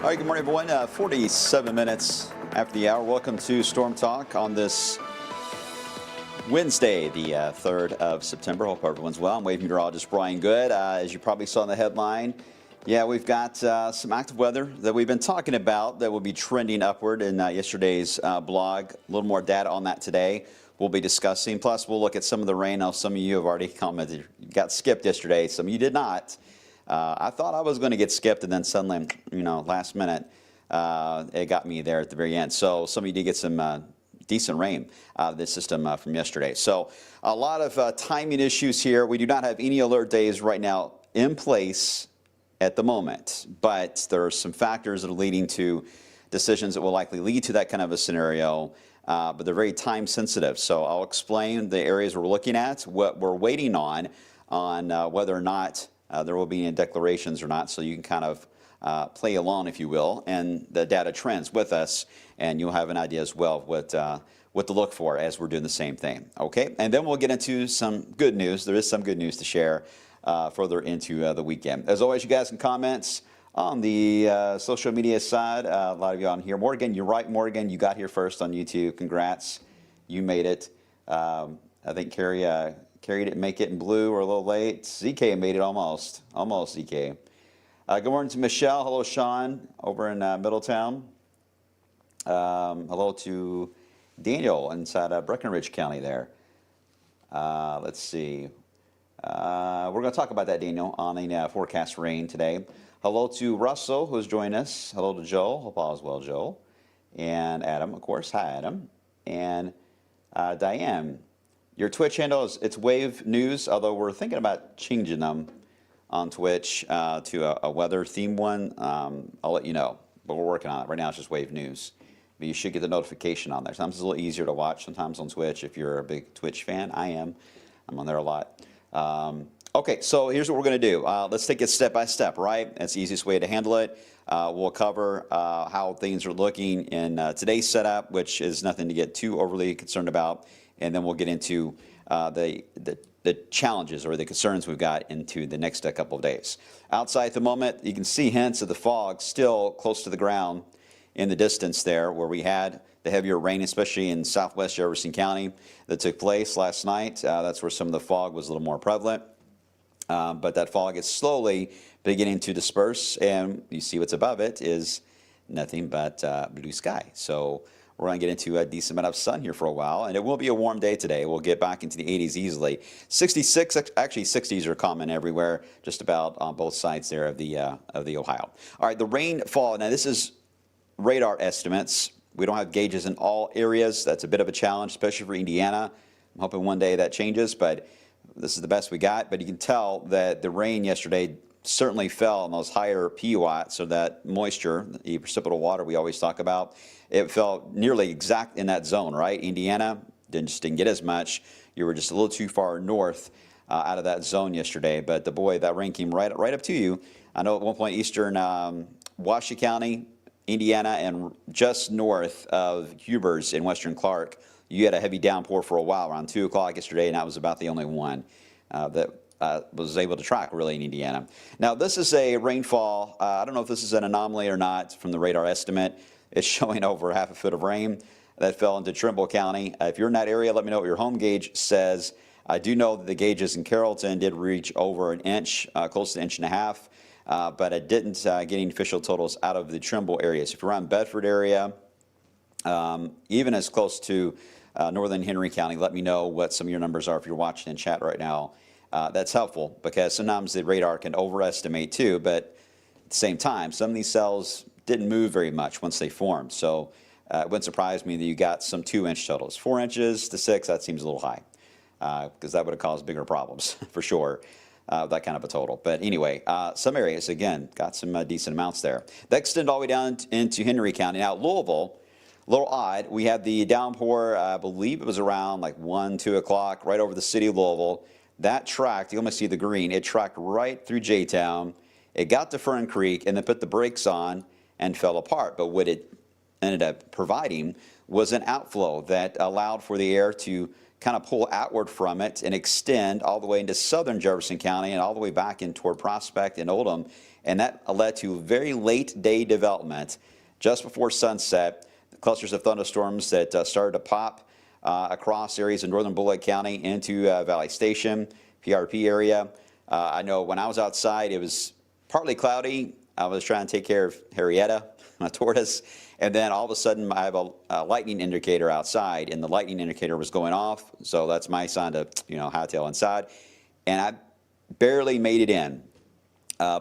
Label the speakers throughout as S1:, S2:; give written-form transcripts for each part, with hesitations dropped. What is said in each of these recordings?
S1: All right, good morning, everyone. 47 minutes after the hour. Welcome to Storm Talk on this Wednesday, the 3rd of September. Hope everyone's well. I'm wave meteorologist Brian Good. As you probably saw in the headline, we've got some active weather that we've been talking about that will be trending upward in yesterday's blog. A little more data on that today we'll be discussing. Plus, we'll look at some of the rain. Now, some of you have already commented you got skipped yesterday. Some of you did not. I thought I was going to get skipped, and then suddenly, last minute, it got me there at the very end. So some of you did get some decent rain out of this system from yesterday. So a lot of timing issues here. We do not have any alert days right now in place at the moment, but there are some factors that are leading to decisions that will likely lead to that kind of a scenario, but they're very time sensitive. So I'll explain the areas we're looking at, what we're waiting on whether or not there will be any declarations or not, so you can kind of play along, if you will, and the data trends with us, and you'll have an idea as well of what to look for as we're doing the same thing. Okay, and then we'll get into some good news. There is some good news to share further into the weekend. As always, you guys can comments on the social media side. A lot of you on here. Morgan, you're right, Morgan. You got here first on YouTube. Congrats. You made it. I think Carrie didn't make it in blue or a little late. ZK made it almost. Almost, ZK. Good morning to Michelle. Hello, Sean, over in Middletown. Hello to Daniel inside Breckenridge County there. Let's see. We're going to talk about that, Daniel, on the forecast rain today. Hello to Russell, who's joined us. Hello to Joel. Hope all is well, Joel. And Adam, of course. Hi, Adam. And Diane. Your Twitch handle it's Wave News, although we're thinking about changing them on Twitch to a weather themed one. I'll let you know, but we're working on it. Right now it's just Wave News. But you should get the notification on there. Sometimes it's a little easier to watch sometimes on Twitch if you're a big Twitch fan. I am. I'm on there a lot. Okay, so here's what we're going to do. Let's take it step by step, right? That's the easiest way to handle it. We'll cover how things are looking in today's setup, which is nothing to get too overly concerned about. And then we'll get into the challenges or the concerns we've got into the next couple of days. Outside at the moment, you can see hints of the fog still close to the ground in the distance there where we had the heavier rain, especially in southwest Jefferson County that took place last night. That's where some of the fog was a little more prevalent. But that fog is slowly beginning to disperse, and you see what's above it is nothing but blue sky. So we're going to get into a decent amount of sun here for a while, and it will be a warm day today. We'll get back into the 80s easily. 66, actually 60s are common everywhere, just about on both sides there of the Ohio. All right, the rainfall. Now this is radar estimates. We don't have gauges in all areas. That's a bit of a challenge, especially for Indiana. I'm hoping one day that changes, but this is the best we got. But you can tell that the rain yesterday certainly fell on those higher PUAT, so that moisture, the precipitable water we always talk about, it fell nearly exact in that zone, right? Indiana didn't get as much. You were just a little too far north out of that zone yesterday. But boy, that rain came right up to you. I know at one point eastern Washoe County, Indiana, and just north of Hubers in western Clark, you had a heavy downpour for a while around 2 o'clock yesterday, and that was about the only one that was able to track really in Indiana. Now this is a rainfall. I don't know if this is an anomaly or not from the radar estimate. It's showing over half a foot of rain that fell into Trimble County. If you're in that area, let me know what your home gauge says. I do know that the gauges in Carrollton did reach over an inch, close to an inch and a half, but it didn't get any official totals out of the Trimble area. So if you're around Bedford area, even as close to northern Henry County, let me know what some of your numbers are if you're watching in chat right now. That's helpful because sometimes the radar can overestimate too, but at the same time, some of these cells didn't move very much once they formed. So it wouldn't surprise me that you got some 2-inch totals. 4 inches to 6, that seems a little high because that would have caused bigger problems for sure, that kind of a total. But anyway, some areas, again, got some decent amounts there. That extended all the way down into Henry County. Now, Louisville, a little odd. We had the downpour, I believe it was around like 1, 2 o'clock, right over the city of Louisville. That tracked, you almost see the green, it tracked right through J-Town. It got to Fern Creek and then put the brakes on and fell apart. But what it ended up providing was an outflow that allowed for the air to kind of pull outward from it and extend all the way into southern Jefferson County and all the way back in toward Prospect and Oldham. And that led to very late day development just before sunset. The clusters of thunderstorms that started to pop across areas in northern Bullitt County into Valley Station, PRP area. I know when I was outside, it was partly cloudy. I was trying to take care of Harrietta, my tortoise, and then all of a sudden I have a lightning indicator outside, and the lightning indicator was going off, so that's my sign to, hightail inside. And I barely made it in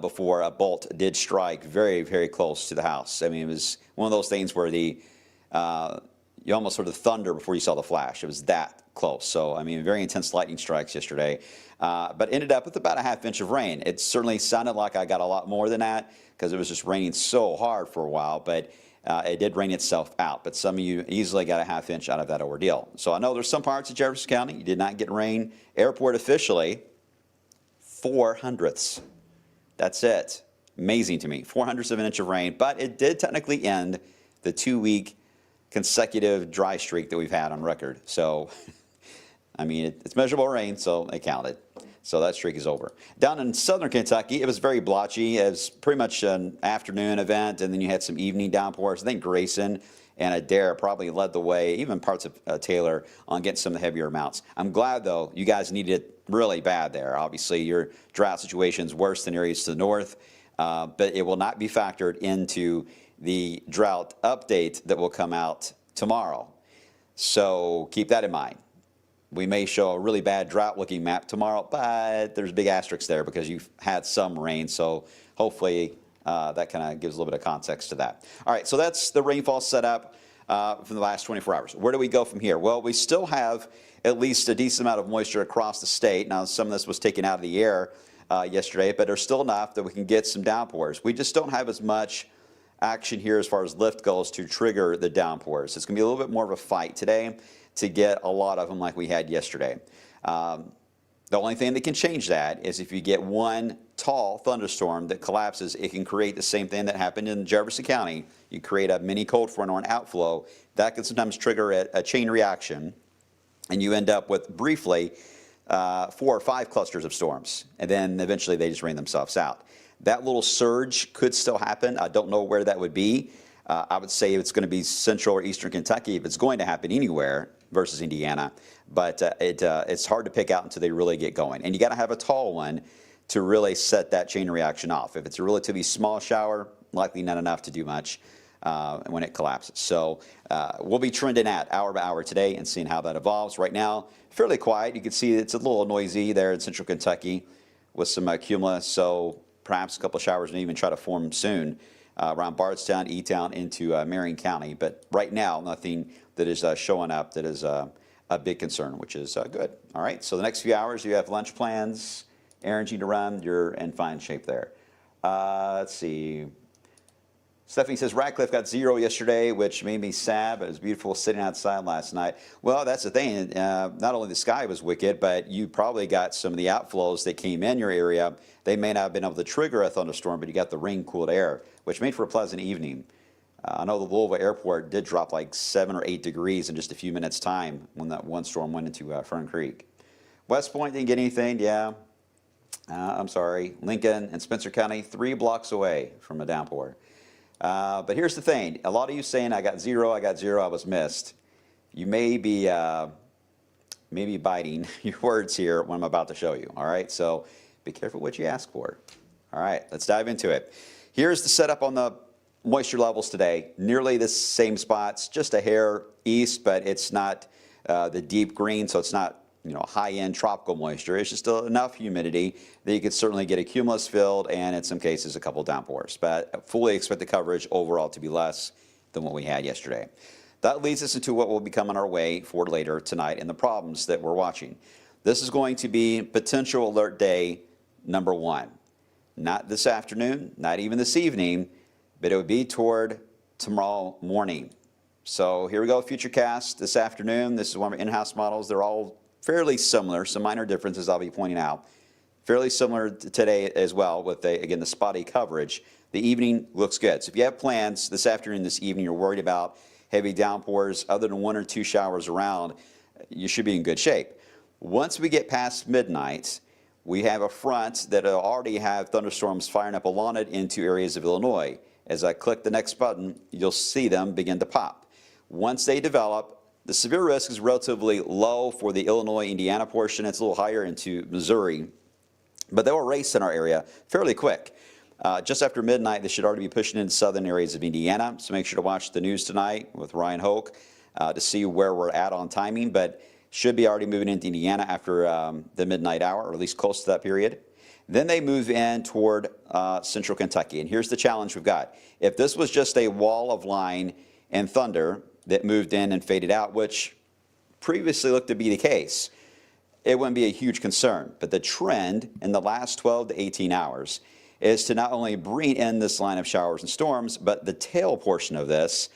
S1: before a bolt did strike very, very close to the house. I mean, it was one of those things where you almost heard the thunder before you saw the flash. It was that close. So, I mean, very intense lightning strikes yesterday, but ended up with about a half inch of rain. It certainly sounded like I got a lot more than that because it was just raining so hard for a while, but it did rain itself out. But some of you easily got a half inch out of that ordeal. So I know there's some parts of Jefferson County you did not get rain. Airport officially, 0.04. That's it. Amazing to me. 0.04 of an inch of rain, but it did technically end the 2-week consecutive dry streak that we've had on record. So, I mean, it's measurable rain, so it counted. So that streak is over. Down in southern Kentucky, it was very blotchy. It was pretty much an afternoon event, and then you had some evening downpours. I think Grayson and Adair probably led the way, even parts of Taylor, on getting some of the heavier amounts. I'm glad, though, you guys needed it really bad there. Obviously, your drought situation is worse than areas to the north, but it will not be factored into the drought update that will come out tomorrow. So keep that in mind. We may show a really bad drought looking map tomorrow, but there's big asterisks there because you've had some rain. So hopefully that kind of gives a little bit of context to that. All right, so that's the rainfall setup from the last 24 hours. Where do we go from here? Well, we still have at least a decent amount of moisture across the state. Now, some of this was taken out of the air yesterday, but there's still enough that we can get some downpours. We just don't have as much action here as far as lift goes to trigger the downpours. It's going to be a little bit more of a fight today to get a lot of them like we had yesterday. The only thing that can change that is if you get one tall thunderstorm that collapses, it can create the same thing that happened in Jefferson County. You create a mini cold front or an outflow. That can sometimes trigger a chain reaction, and you end up with briefly 4 or 5 clusters of storms, and then eventually they just rain themselves out. That little surge could still happen. I don't know where that would be. I would say it's going to be central or eastern Kentucky if it's going to happen anywhere versus Indiana. But it's hard to pick out until they really get going. And you got to have a tall one to really set that chain reaction off. If it's a relatively small shower, likely not enough to do much when it collapses. So we'll be trending at hour by hour today and seeing how that evolves. Right now, fairly quiet. You can see it's a little noisy there in central Kentucky with some cumulus. So perhaps a couple of showers may even try to form soon around Bardstown, E-Town into Marion County. But right now, nothing that is showing up that is a big concern, which is good. All right, so the next few hours, you have lunch plans, errands you need to run, you're in fine shape there. Let's see. Stephanie says Radcliffe got 0 yesterday, which made me sad, but it was beautiful sitting outside last night. Well, that's the thing. Not only the sky was wicked, but you probably got some of the outflows that came in your area. They may not have been able to trigger a thunderstorm, but you got the rain-cooled air, which made for a pleasant evening. I know the Louisville airport did drop like 7 or 8 degrees in just a few minutes' time when that one storm went into Fern Creek. West Point didn't get anything, yeah. I'm sorry. Lincoln and Spencer County, 3 blocks away from a downpour. But here's the thing. A lot of you saying, I got 0, I was missed. You may be biting your words here when I'm about to show you, all right? So be careful what you ask for. All right, let's dive into it. Here's the setup on the moisture levels today. Nearly the same spots, just a hair east, but it's not the deep green, so it's not high-end tropical moisture. It's just enough humidity that you could certainly get a cumulus filled and in some cases a couple downpours. But I fully expect the coverage overall to be less than what we had yesterday. That leads us into what will be coming our way for later tonight and the problems that we're watching. This is going to be potential alert day number 1. Not this afternoon, not even this evening, but it would be toward tomorrow morning. So here we go, Futurecast this afternoon. This is one of our in-house models. They're all fairly similar, some minor differences I'll be pointing out. Fairly similar to today as well with, again, the spotty coverage. The evening looks good. So if you have plans this afternoon, this evening, you're worried about heavy downpours other than 1 or 2 showers around, you should be in good shape. Once we get past midnight, we have a front that will already have thunderstorms firing up along it into areas of Illinois. As I click the next button, you'll see them begin to pop. Once they develop, the severe risk is relatively low for the Illinois-Indiana portion. It's a little higher into Missouri, but they'll erase in our area fairly quick. Just after midnight, they should already be pushing into southern areas of Indiana, so make sure to watch the news tonight with Ryan Hoke to see where we're at on timing, but should be already moving into Indiana after the midnight hour, or at least close to that period. Then they move in toward central Kentucky, and here's the challenge we've got. If this was just a wall of line and thunder that moved in and faded out, which previously looked to be the case, it wouldn't be a huge concern. But the trend in the last 12 to 18 hours is to not only bring in this line of showers and storms, but the tail portion of this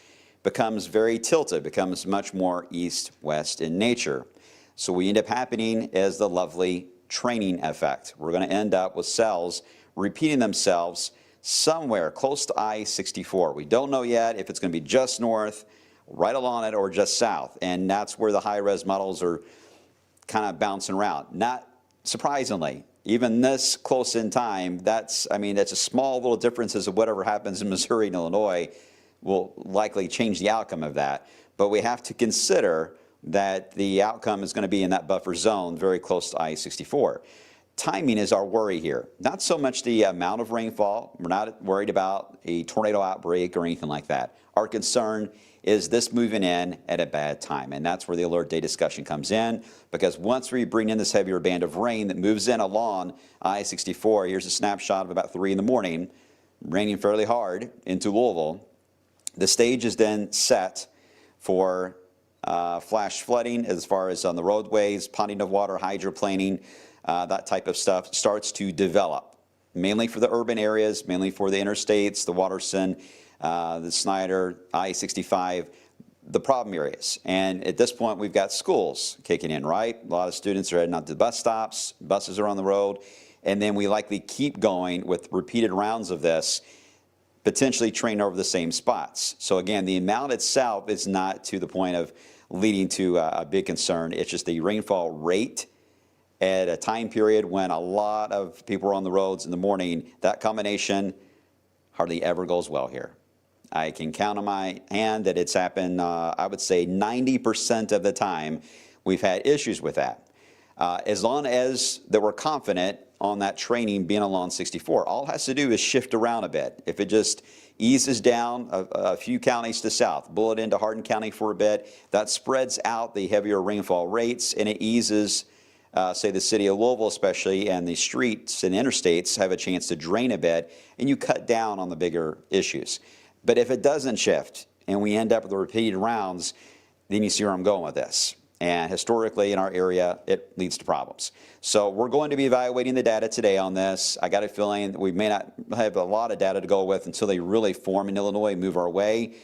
S1: becomes very tilted, becomes much more east-west in nature. So what we end up happening is the lovely training effect. We're going to end up with cells repeating themselves somewhere close to I-64. We don't know yet if it's going to be just north, right along it, or just south. And that's where the high-res models are kind of bouncing around. Not surprisingly, even this close in time, that's a small little differences of whatever happens in Missouri and Illinois will likely change the outcome of that. But we have to consider that the outcome is going to be in that buffer zone very close to I-64. Timing is our worry here. Not so much the amount of rainfall. We're not worried about a tornado outbreak or anything like that. Our concern is this moving in at a bad time, and that's where the alert day discussion comes in, because once we bring in this heavier band of rain that moves in along I-64, here's a snapshot of about 3 in the morning, raining fairly hard into Louisville. The stage is then set for flash flooding as far as on the roadways, ponding of water, hydroplaning, that type of stuff starts to develop, mainly for the urban areas, mainly for the interstates, the Watterson, the Snyder, I-65, the problem areas. And at this point, we've got schools kicking in, right? A lot of students are heading out to the bus stops, buses are on the road, and then we likely keep going with repeated rounds of this, potentially train over the same spots. So again, the amount itself is not to the point of leading to a big concern. It's just the rainfall rate at a time period when a lot of people are on the roads in the morning. That combination hardly ever goes well here. I can count on my hand that it's happened, I would say 90% of the time we've had issues with that. As long as that we're confident on that training being along 64. All it has to do is shift around a bit. If it just eases down a few counties to south, bullet into Hardin County for a bit, that spreads out the heavier rainfall rates, and it eases, say, the city of Louisville especially, and the streets and interstates have a chance to drain a bit, and you cut down on the bigger issues. But if it doesn't shift, and we end up with the repeated rounds, then you see where I'm going with this. And historically in our area, it leads to problems. So we're going to be evaluating the data today on this. I got a feeling we may not have a lot of data to go with until they really form in Illinois, move our way.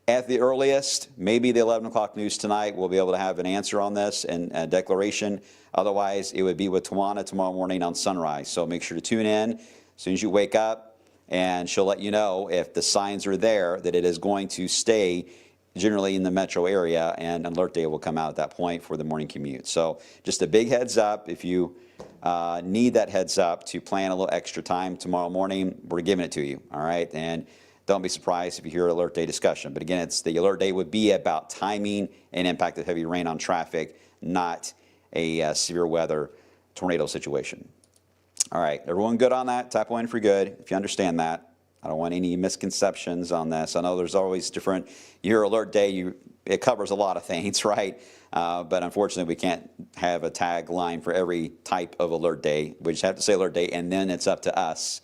S1: At the earliest, maybe the 11 o'clock news tonight, we'll be able to have an answer on this and a declaration. Otherwise, it would be with Tawana tomorrow morning on sunrise. So make sure to tune in as soon as you wake up, and she'll let you know if the signs are there that it is going to stay generally in the metro area, and alert day will come out at that point for the morning commute. So just a big heads up, if you need that heads up to plan a little extra time tomorrow morning, we're giving it to you, all right? And don't be surprised if you hear alert day discussion. But again, the alert day would be about timing and impact of heavy rain on traffic, not a severe weather tornado situation. All right, everyone good on that? Type 1 for good, if you understand that. I don't want any misconceptions on this. I know there's always different, your alert day, it covers a lot of things, right? But unfortunately, we can't have a tagline for every type of alert day. We just have to say alert day, and then it's up to us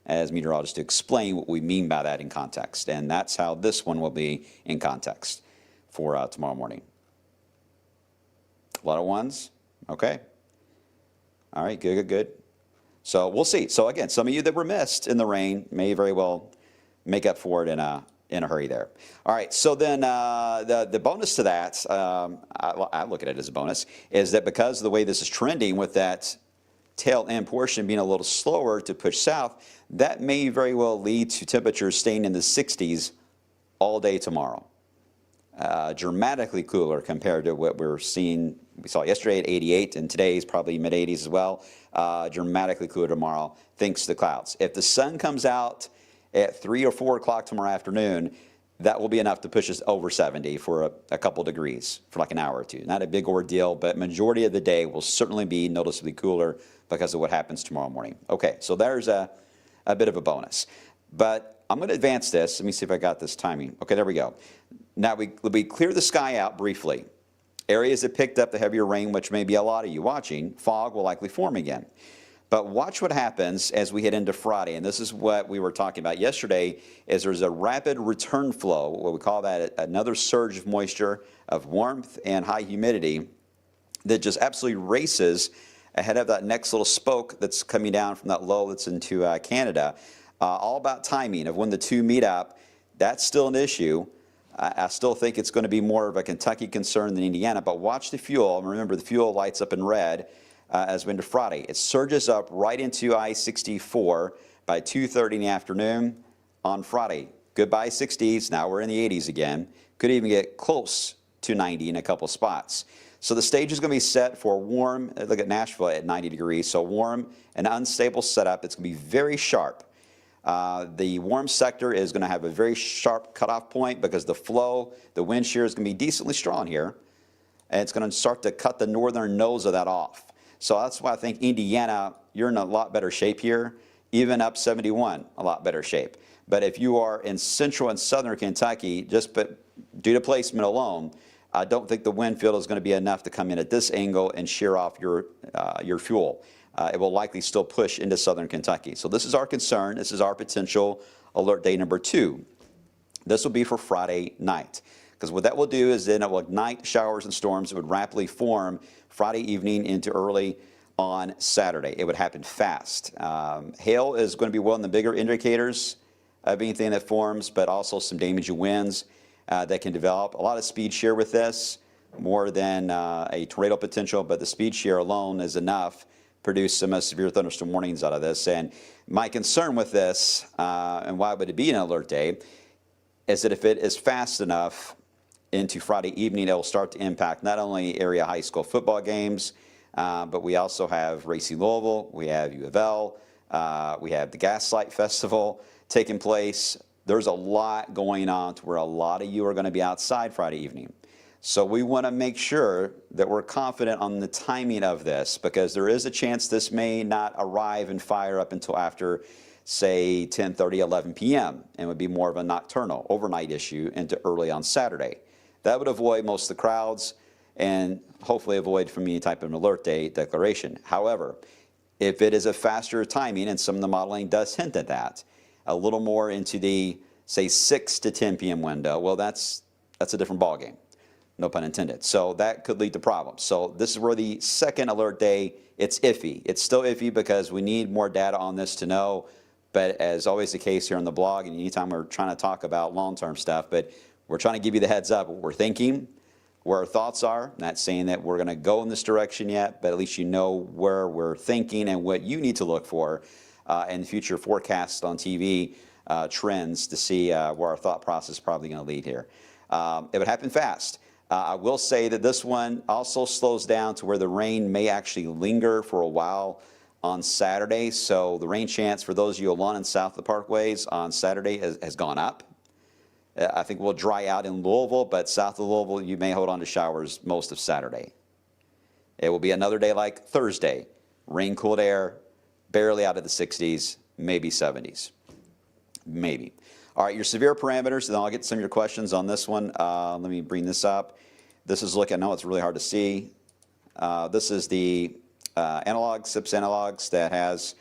S1: as meteorologists to explain what we mean by that in context. And that's how this one will be in context for tomorrow morning. A lot of ones? Okay. All right, good, good, good. So we'll see. So again, some of you that were missed in the rain may very well make up for it in a hurry there. All right, so then the bonus to that, I look at it as a bonus, is that because of the way this is trending with that tail end portion being a little slower to push south, that may very well lead to temperatures staying in the 60s all day tomorrow. Dramatically cooler compared to what we're seeing we saw yesterday at 88, and today is probably mid-80s as well. Dramatically cooler tomorrow, thanks to the clouds. If the sun comes out at 3 or 4 o'clock tomorrow afternoon, that will be enough to push us over 70 for a couple degrees for like an hour or two. Not a big ordeal, but majority of the day will certainly be noticeably cooler because of what happens tomorrow morning. Okay, so there's a bit of a bonus. But I'm going to advance this. Let me see if I got this timing. Okay, there we go. Now we clear the sky out briefly. Areas that picked up the heavier rain, which may be a lot of you watching, fog will likely form again. But watch what happens as we head into Friday, and this is what we were talking about yesterday, is there's a rapid return flow, what we call that another surge of moisture, of warmth and high humidity that just absolutely races ahead of that next little spoke that's coming down from that low that's into Canada. All about timing of when the two meet up. That's still an issue. I still think it's going to be more of a Kentucky concern than Indiana, but watch the fuel. Remember, the fuel lights up in red as we into Friday. It surges up right into I-64 by 2:30 in the afternoon on Friday. Goodbye 60s. Now we're in the 80s again. Could even get close to 90 in a couple spots. So the stage is going to be set for warm. Look at Nashville at 90 degrees. So warm and unstable setup. It's going to be very sharp. The warm sector is going to have a very sharp cutoff point because the flow, the wind shear is going to be decently strong here. And it's going to start to cut the northern nose of that off. So that's why I think Indiana, you're in a lot better shape here. Even up 71, a lot better shape. But if you are in central and southern Kentucky, due to placement alone, I don't think the wind field is going to be enough to come in at this angle and shear off your fuel. It will likely still push into southern Kentucky. So this is our concern. This is our potential alert day number 2. This will be for Friday night. Because what that will do is then it will ignite showers and storms that would rapidly form Friday evening into early on Saturday. It would happen fast. Hail is going to be one of the bigger indicators of anything that forms, but also some damaging winds that can develop. A lot of speed shear with this, more than a tornado potential, but the speed shear alone is enough produce some severe thunderstorm warnings out of this. And my concern with this, and why would it be an alert day, is that if it is fast enough into Friday evening, it will start to impact not only area high school football games, but we also have Racing Louisville, we have U of L, we have the Gaslight Festival taking place. There's a lot going on to where a lot of you are going to be outside Friday evening. So we want to make sure that we're confident on the timing of this, because there is a chance this may not arrive and fire up until after, say, 10:30, 11 p.m. and would be more of a nocturnal, overnight issue into early on Saturday. That would avoid most of the crowds and hopefully avoid from any type of an alert day declaration. However, if it is a faster timing, and some of the modeling does hint at that, a little more into the, say, 6 to 10 p.m. window, well, that's a different ballgame. No pun intended. So that could lead to problems. So this is where the second alert day, it's iffy. It's still iffy because we need more data on this to know. But as always the case here on the blog, and anytime we're trying to talk about long-term stuff, but we're trying to give you the heads up what we're thinking, where our thoughts are. Not saying that we're going to go in this direction yet, but at least you know where we're thinking and what you need to look for in future forecasts on TV trends to see where our thought process is probably going to lead here. It would happen fast. I will say that this one also slows down to where the rain may actually linger for a while on Saturday. So the rain chance for those of you along and south of the parkways on Saturday has gone up. I think we'll dry out in Louisville, but south of Louisville, you may hold on to showers most of Saturday. It will be another day like Thursday. Rain-cooled air, barely out of the 60s, maybe 70s. Maybe. All right, your severe parameters, and then I'll get some of your questions on this one. Let me bring this up. This is looking, I know it's really hard to see. This is the analog, SIPS analogs that has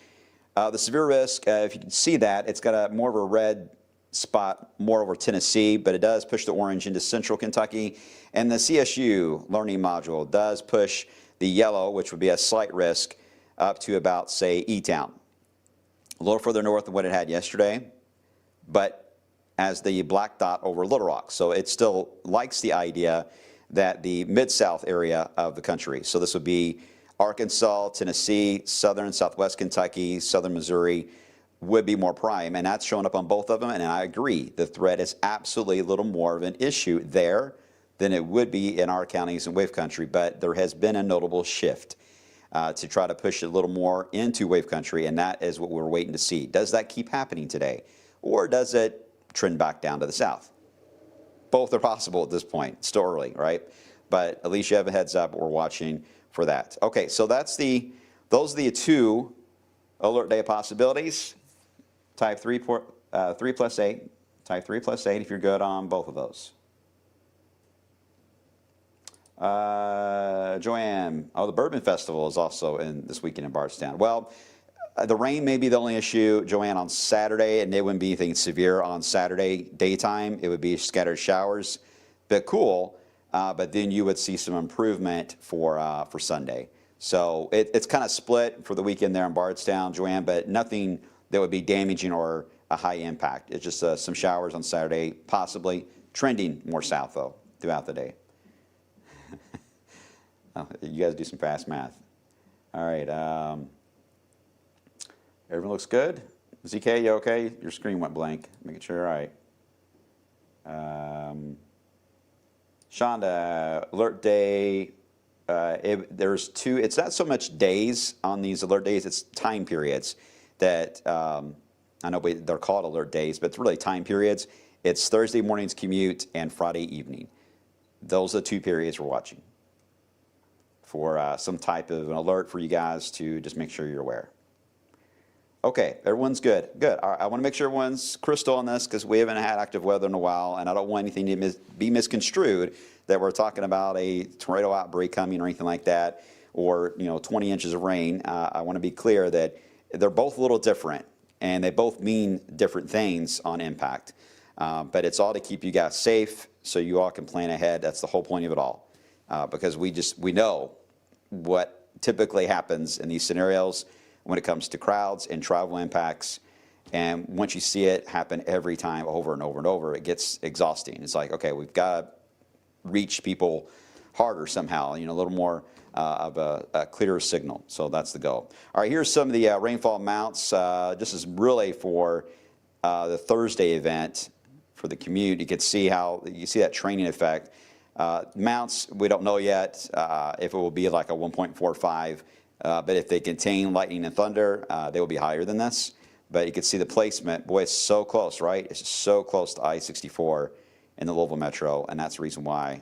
S1: the severe risk. If you can see that, it's got more of a red spot more over Tennessee, but it does push the orange into central Kentucky. And the CSU learning module does push the yellow, which would be a slight risk, up to about, say, E-Town. A little further north than what it had yesterday, but as the black dot over Little Rock. So it still likes the idea that the Mid-South area of the country, so this would be Arkansas, Tennessee, southern, southwest Kentucky, southern Missouri, would be more prime, and that's showing up on both of them, and I agree. The threat is absolutely a little more of an issue there than it would be in our counties and wave country, but there has been a notable shift to try to push it a little more into wave country, and that is what we're waiting to see. Does that keep happening today, or does it trend back down to the south? Both are possible at this point. It's still early, right? But at least you have a heads up. We're watching for that. Okay, so those are the 2 alert day possibilities. Type 3 plus 8. Type 3 plus 8 if you're good on both of those. Joanne, the Bourbon Festival is also in this weekend in Bardstown. Well, the rain may be the only issue, Joanne, on Saturday, and it wouldn't be anything severe on Saturday daytime. It would be scattered showers, bit cool, but then you would see some improvement for Sunday. So it's kind of split for the weekend there in Bardstown, Joanne, but nothing that would be damaging or a high impact. It's just some showers on Saturday, possibly trending more south, though, throughout the day. You guys do some fast math. All right. Everyone looks good? ZK, you okay? Your screen went blank. Making sure you're all right. Shonda, alert day. There's 2. It's not so much days on these alert days. It's time periods that I know they're called alert days, but it's really time periods. It's Thursday morning's commute and Friday evening. Those are the 2 periods we're watching for some type of an alert for you guys to just make sure you're aware. Okay, everyone's good. Good. All right, I want to make sure everyone's crystal on this because we haven't had active weather in a while, and I don't want anything to be misconstrued that we're talking about a tornado outbreak coming or anything like that, or 20 inches of rain. I want to be clear that they're both a little different, and they both mean different things on impact. But it's all to keep you guys safe so you all can plan ahead. That's the whole point of it all, because we know what typically happens in these scenarios when it comes to crowds and travel impacts. And once you see it happen every time over and over and over, it gets exhausting. It's like, okay, we've got to reach people harder somehow, a little more of a clearer signal. So that's the goal. All right, here's some of the rainfall amounts. This is really for the Thursday event for the commute. You can see you see that training effect. Amounts, we don't know yet if it will be like a 1.45, but if they contain lightning and thunder, they will be higher than this. But you can see the placement. Boy, it's so close, right? It's just so close to I-64 in the Louisville Metro, and that's the reason why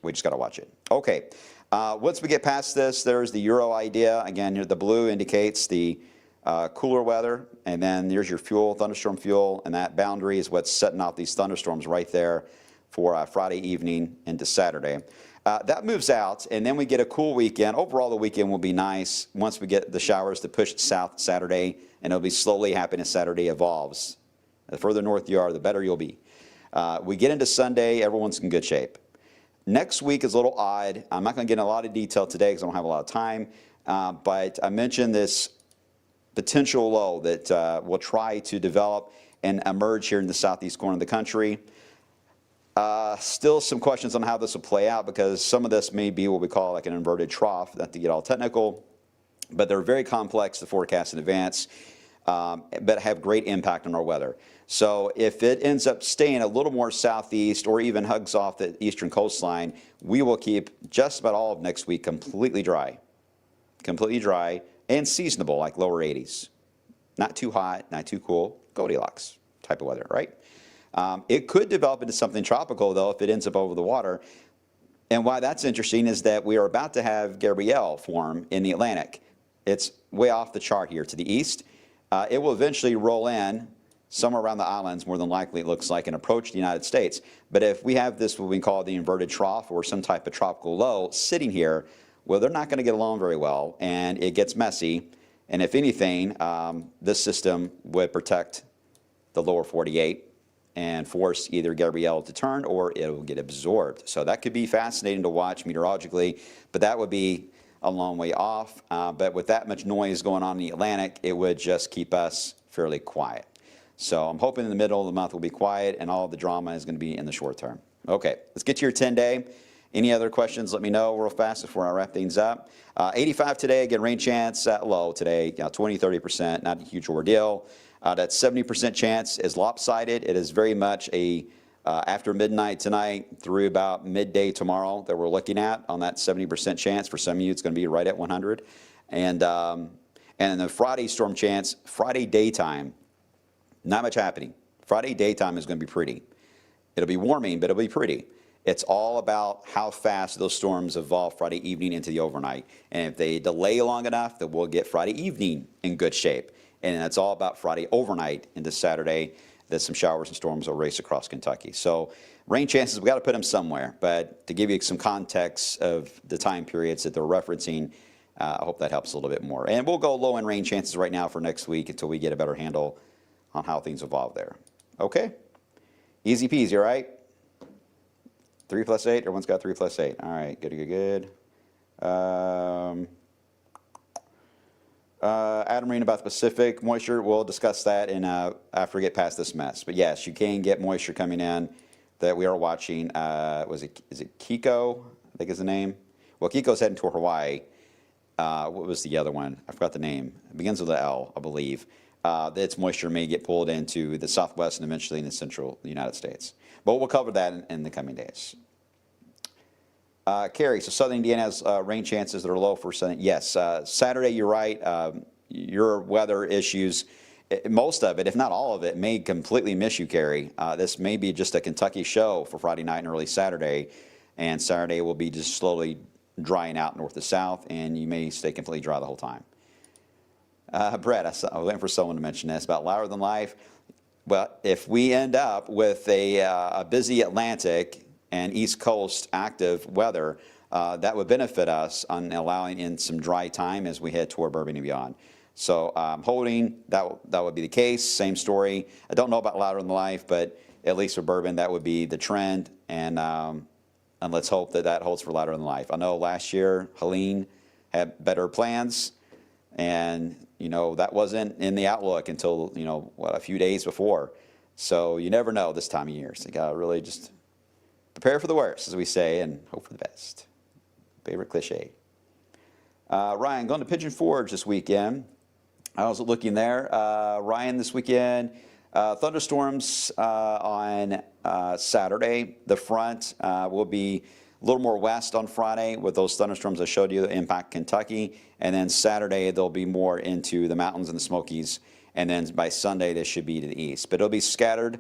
S1: we just got to watch it. Okay, once we get past this, there's the Euro idea. Again, here the blue indicates the cooler weather, and then there's your fuel, thunderstorm fuel, and that boundary is what's setting off these thunderstorms right there for Friday evening into Saturday. That moves out, and then we get a cool weekend. Overall, the weekend will be nice once we get the showers to push south Saturday, and it'll be slowly happening as Saturday evolves. The further north you are, the better you'll be. We get into Sunday, everyone's in good shape. Next week is a little odd. I'm not going to get in a lot of detail today because I don't have a lot of time, but I mentioned this potential low that will try to develop and emerge here in the southeast corner of the country. Still some questions on how this will play out because some of this may be what we call like an inverted trough, not to get all technical, but they're very complex to forecast in advance, but have great impact on our weather. So if it ends up staying a little more southeast or even hugs off the eastern coastline, we will keep just about all of next week completely dry and seasonable, like lower 80s. Not too hot, not too cool, Goldilocks type of weather, right? It could develop into something tropical, though, if it ends up over the water. And why that's interesting is that we are about to have Gabrielle form in the Atlantic. It's way off the chart here to the east. It will eventually roll in somewhere around the islands, more than likely, it looks like, and approach the United States. But if we have this, what we call the inverted trough or some type of tropical low sitting here, well, they're not going to get along very well, and it gets messy. And if anything, this system would protect the lower 48 and force either Gabrielle to turn or it will get absorbed. So that could be fascinating to watch meteorologically, but that would be a long way off. But with that much noise going on in the Atlantic, it would just keep us fairly quiet. So I'm hoping in the middle of the month we'll be quiet and all the drama is going to be in the short term. Okay, let's get to your 10-day. Any other questions, let me know real fast before I wrap things up. 85 today, again, rain chance low today, 20, 30%, not a huge ordeal. That 70% chance is lopsided. It is very much a After midnight tonight through about midday tomorrow that we're looking at on that 70% chance. For some of you, it's going to be right at 100. And the Friday storm chance, Friday daytime, not much happening. Friday daytime is going to be pretty. It'll be warming, but it'll be pretty. It's all about how fast those storms evolve Friday evening into the overnight. And if they delay long enough, then we'll get Friday evening in good shape. And it's all about Friday overnight into Saturday, that some showers and storms will race across Kentucky. So rain chances, we got to put them somewhere. But to give you some context of the time periods that they're referencing, I hope that helps a little bit more. And we'll go low in rain chances right now for next week until we get a better handle on how things evolve there. Okay? Easy peasy, right? 3 plus 8, everyone's got 3 plus 8. All right, good, good, good. Adam reading about the Pacific moisture. We'll discuss that after we get past this mess. But yes, you can get moisture coming in that we are watching. Is it Kiko? I think is the name. Well, Kiko's heading toward Hawaii. What was the other one? I forgot the name. It begins with an L, I believe. Its moisture may get pulled into the southwest and eventually in the central United States. But we'll cover that in the coming days. Carrie, so southern Indiana has rain chances that are low for southern. Yes, Saturday, you're right. Your weather issues, most of it, if not all of it, may completely miss you, Carrie. This may be just a Kentucky show for Friday night and early Saturday. And Saturday will be just slowly drying out north to south, and you may stay completely dry the whole time. Brett, I was waiting for someone to mention this about louder than life. Well, if we end up with a busy Atlantic and East Coast active weather, that would benefit us on allowing in some dry time as we head toward Bourbon and beyond. So I'm holding that would be the case. Same story. I don't know about louder than life, but at least for Bourbon, that would be the trend. And let's hope that holds for louder than life. I know last year Helene had better plans, and that wasn't in the outlook until a few days before. So you never know this time of year. So you gotta really just prepare for the worst, as we say, and hope for the best. Favorite cliche. Ryan, going to Pigeon Forge this weekend. I was looking there. Ryan, this weekend, thunderstorms on Saturday. The front will be a little more west on Friday with those thunderstorms I showed you that impact Kentucky. And then Saturday, they'll be more into the mountains and the Smokies. And then by Sunday, they should be to the east. But it'll be scattered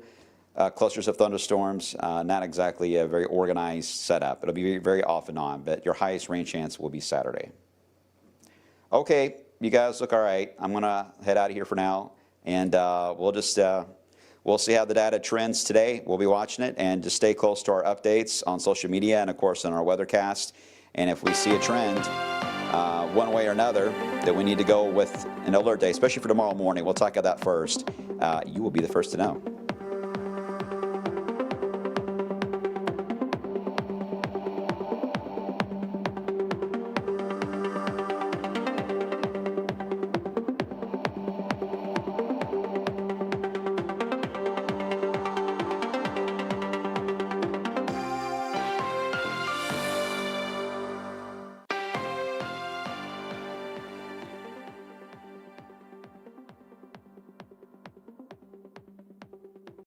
S1: clusters of thunderstorms, not exactly a very organized setup. It'll be very off and on, but your highest rain chance will be Saturday. Okay, you guys look all right. I'm going to head out of here for now, and we'll see how the data trends today. We'll be watching it, and just stay close to our updates on social media and, of course, on our weathercast. And if we see a trend one way or another that we need to go with an alert day, especially for tomorrow morning, we'll talk about that first. You will be the first to know.